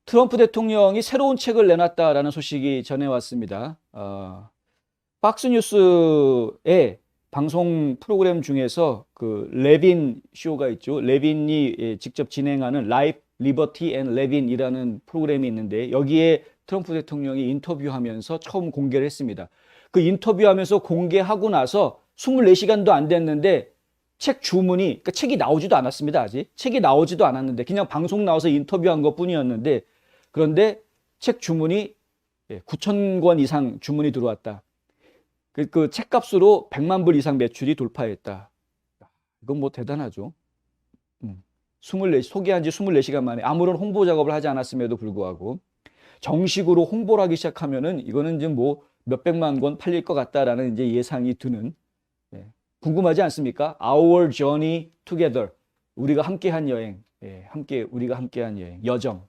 트럼프 대통령이 새로운 책을 내놨다라는 소식이 전해왔습니다. 박스뉴스의 방송 프로그램 중에서 그 레빈 쇼가 있죠. 레빈이 직접 진행하는 라이프, 리버티 앤 레빈이라는 프로그램이 있는데 여기에 트럼프 대통령이 인터뷰하면서 처음 공개를 했습니다. 그 인터뷰하면서 공개하고 나서 24시간도 안 됐는데 책 주문이, 그러니까 책이 나오지도 않았습니다. 아직 책이 나오지도 않았는데 그냥 방송 나와서 인터뷰한 것 뿐이었는데, 그런데 책 주문이 9,000권 이상 주문이 들어왔다. 그 책값으로 100만 불 이상 매출이 돌파했다. 이건 뭐 대단하죠. 24, 소개한 지 24시간 만에 아무런 홍보 작업을 하지 않았음에도 불구하고 정식으로 홍보를 하기 시작하면은 이거는 지금 뭐 몇백만 권 팔릴 것 같다라는 이제 예상이 드는, 궁금하지 않습니까? Our journey together. 우리가 함께한 여행. 우리가 함께한 여행. 여정.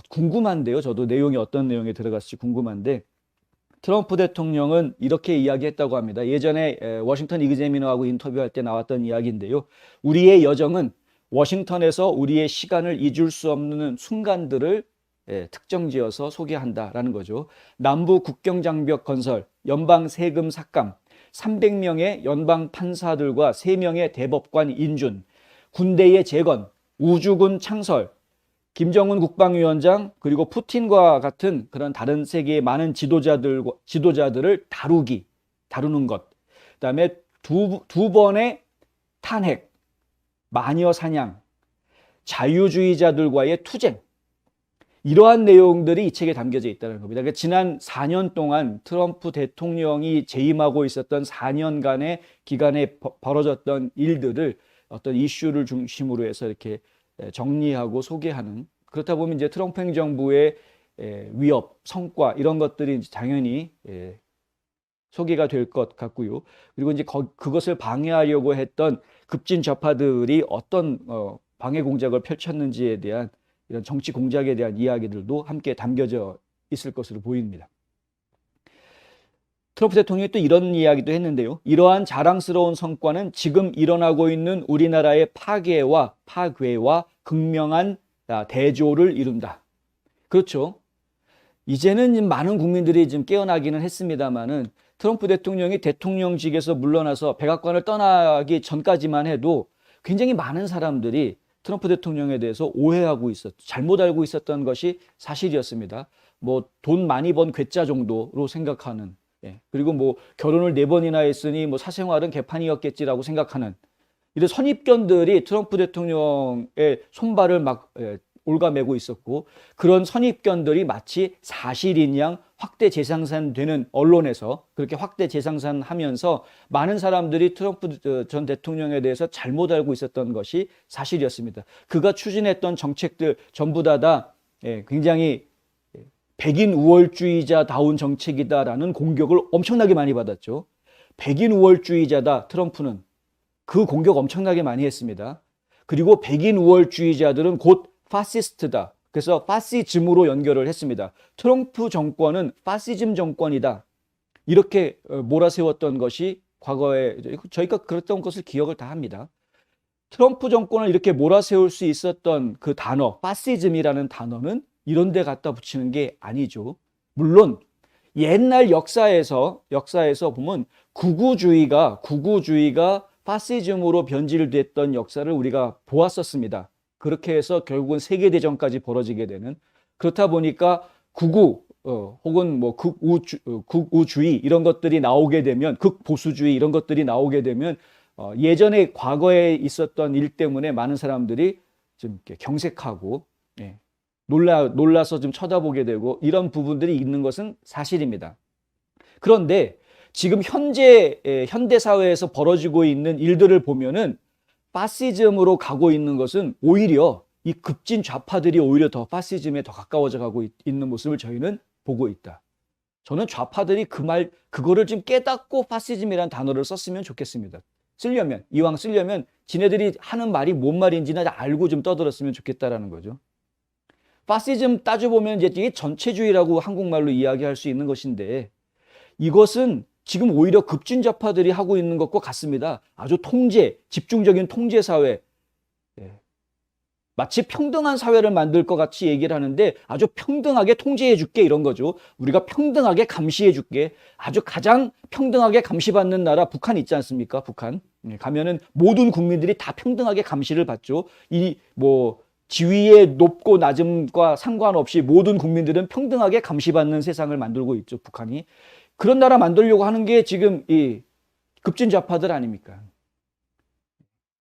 궁금한데요. 저도 내용이 어떤 내용에 들어갔을지 궁금한데, 트럼프 대통령은 이렇게 이야기했다고 합니다. 예전에 워싱턴 이그제미너하고 인터뷰할 때 나왔던 이야기인데요. 우리의 여정은 워싱턴에서 우리의 시간을 잊을 수 없는 순간들을 특정지어서 소개한다라는 거죠. 남부 국경장벽 건설, 연방 세금 삭감, 300명의 연방 판사들과 3명의 대법관 인준, 군대의 재건, 우주군 창설, 김정은 국방위원장, 그리고 푸틴과 같은 그런 다른 세계의 많은 지도자들을 다루는 것. 그다음에 두 번의 탄핵, 마녀 사냥, 자유주의자들과의 투쟁. 이러한 내용들이 이 책에 담겨져 있다는 겁니다. 그러니까 지난 4년 동안 트럼프 대통령이 재임하고 있었던 4년간의 기간에 벌어졌던 일들을 어떤 이슈를 중심으로 해서 이렇게 정리하고 소개하는, 그렇다 보면 이제 트럼프 행정부의 위협, 성과 이런 것들이 이제 당연히 소개가 될 것 같고요. 그리고 이제 그것을 방해하려고 했던 급진 좌파들이 어떤 방해 공작을 펼쳤는지에 대한 이런 정치 공작에 대한 이야기들도 함께 담겨져 있을 것으로 보입니다. 트럼프 대통령이 또 이런 이야기도 했는데요. 이러한 자랑스러운 성과는 지금 일어나고 있는 우리나라의 파괴와 극명한 대조를 이룬다. 그렇죠. 이제는 많은 국민들이 지금 깨어나기는 했습니다만은 트럼프 대통령이 대통령직에서 물러나서 백악관을 떠나기 전까지만 해도 굉장히 많은 사람들이 트럼프 대통령에 대해서 오해하고 잘못 알고 있었던 것이 사실이었습니다. 뭐 돈 많이 번 괴짜 정도로 생각하는, 그리고 뭐 결혼을 4번이나 했으니 뭐 사생활은 개판이었겠지라고 생각하는 이런 선입견들이 트럼프 대통령의 손발을 막 올가매고 있었고, 그런 선입견들이 마치 사실인 양 확대 재생산되는 언론에서 그렇게 확대 재생산하면서 많은 사람들이 트럼프 전 대통령에 대해서 잘못 알고 있었던 것이 사실이었습니다. 그가 추진했던 정책들 전부 다 굉장히 백인 우월주의자다운 정책이다라는 공격을 엄청나게 많이 받았죠. 백인 우월주의자다, 트럼프는. 그 공격 엄청나게 많이 했습니다. 그리고 백인 우월주의자들은 곧 파시스트다. 그래서 파시즘으로 연결을 했습니다. 트럼프 정권은 파시즘 정권이다. 이렇게 몰아세웠던 것이 과거에 저희가 그랬던 것을 기억을 다 합니다. 트럼프 정권을 이렇게 몰아세울 수 있었던 그 단어, 파시즘이라는 단어는 이런 데 갖다 붙이는 게 아니죠. 물론 옛날 역사에서 보면 구구주의가 파시즘으로 변질됐던 역사를 우리가 보았었습니다. 그렇게 해서 결국은 세계대전까지 벌어지게 되는, 그렇다 보니까 혹은 뭐 극우주의 이런 것들이 나오게 되면, 극보수주의 이런 것들이 나오게 되면 예전에 과거에 있었던 일 때문에 많은 사람들이 좀 이렇게 경색하고 놀라서 좀 쳐다보게 되고 이런 부분들이 있는 것은 사실입니다. 그런데 지금 현대 사회에서 벌어지고 있는 일들을 보면은 파시즘으로 가고 있는 것은 오히려 이 급진 좌파들이 오히려 더 파시즘에 더 가까워져 가고 있는 모습을 저희는 보고 있다. 저는 좌파들이 그거를 좀 깨닫고 파시즘이라는 단어를 썼으면 좋겠습니다. 이왕 쓰려면 지네들이 하는 말이 뭔 말인지나 알고 좀 떠들었으면 좋겠다라는 거죠. 파시즘 따져보면 이제 전체주의라고 한국말로 이야기할 수 있는 것인데, 이것은 지금 오히려 급진좌파들이 하고 있는 것과 같습니다. 아주 집중적인 통제사회, 마치 평등한 사회를 만들 것 같이 얘기를 하는데 아주 평등하게 통제해 줄게 이런 거죠. 우리가 평등하게 감시해 줄게. 아주 가장 평등하게 감시받는 나라 북한 있지 않습니까? 북한. 가면은 모든 국민들이 다 평등하게 감시를 받죠. 이 뭐 지위의 높고 낮음과 상관없이 모든 국민들은 평등하게 감시받는 세상을 만들고 있죠. 북한이. 그런 나라 만들려고 하는 게 지금 이 급진 좌파들 아닙니까?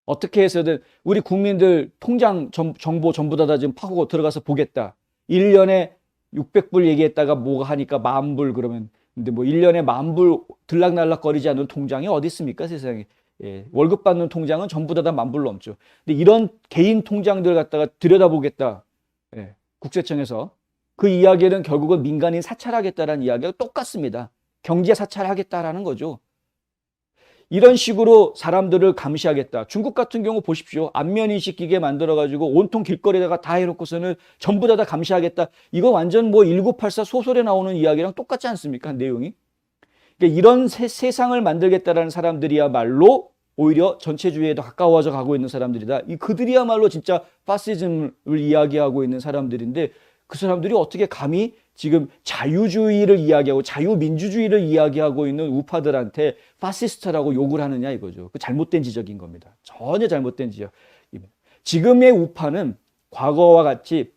어떻게 해서든 우리 국민들 통장 정보 전부 다 지금 파고 들어가서 보겠다. 1년에 600불 얘기했다가 뭐가 하니까 10,000불 그러면 근데 뭐 1년에 10,000불 들락날락거리지 않는 통장이 어디 있습니까 세상에. 예, 월급 받는 통장은 전부 다 10,000불 넘죠. 근데 이런 개인 통장들 갖다가 들여다보겠다. 예, 국세청에서 그 이야기는 결국은 민간인 사찰하겠다라는 이야기가 똑같습니다. 경제 사찰하겠다라는 거죠. 이런 식으로 사람들을 감시하겠다. 중국 같은 경우 보십시오. 안면인식 기계 만들어가지고 온통 길거리에다가 다 해놓고서는 전부 다 감시하겠다. 이거 완전 뭐 1984 소설에 나오는 이야기랑 똑같지 않습니까? 내용이. 그러니까 이런 세상을 만들겠다라는 사람들이야말로 오히려 전체주의에 더 가까워져 가고 있는 사람들이다. 그들이야말로 진짜 파시즘을 이야기하고 있는 사람들인데 그 사람들이 어떻게 감히 지금 자유주의를 이야기하고 자유민주주의를 이야기하고 있는 우파들한테 파시스트라고 욕을 하느냐 이거죠. 그 잘못된 지적인 겁니다. 전혀 잘못된 지적. 지금의 우파는 과거와 같이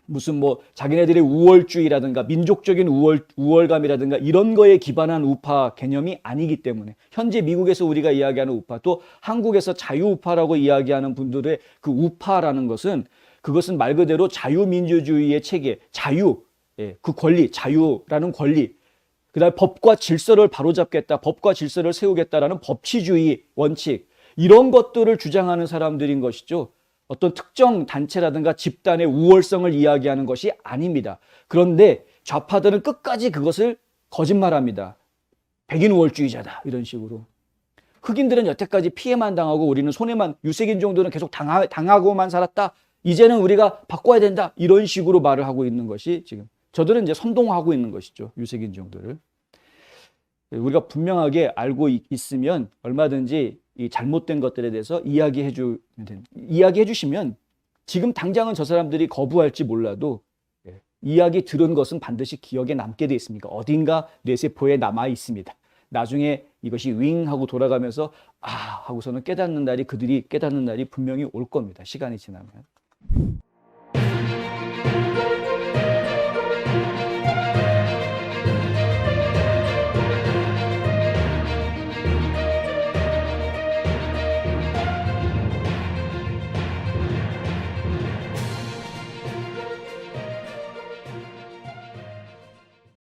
무슨 뭐 자기네들의 우월주의라든가 민족적인 우월감이라든가 이런 거에 기반한 우파 개념이 아니기 때문에 현재 미국에서 우리가 이야기하는 우파 또 한국에서 자유우파라고 이야기하는 분들의 그 우파라는 것은 그것은 말 그대로 자유민주주의의 체계, 자유, 그 권리, 자유라는 권리, 그다음에 법과 질서를 바로잡겠다, 법과 질서를 세우겠다라는 법치주의 원칙 이런 것들을 주장하는 사람들인 것이죠. 어떤 특정 단체라든가 집단의 우월성을 이야기하는 것이 아닙니다. 그런데 좌파들은 끝까지 그것을 거짓말합니다. 백인 우월주의자다 이런 식으로. 흑인들은 여태까지 피해만 당하고 우리는 손해만 유색인종들은 계속 당하고만 살았다. 이제는 우리가 바꿔야 된다. 이런 식으로 말을 하고 있는 것이 지금 저들은 이제 선동하고 있는 것이죠. 유색인종들을. 우리가 분명하게 알고 있으면 얼마든지 이 잘못된 것들에 대해서 이야기해 주시면 지금 당장은 저 사람들이 거부할지 몰라도 이야기 들은 것은 반드시 기억에 남게 돼 있습니까? 어딘가 뇌세포에 남아 있습니다. 나중에 이것이 윙 하고 돌아가면서 하고서는 그들이 깨닫는 날이 분명히 올 겁니다. 시간이 지나면.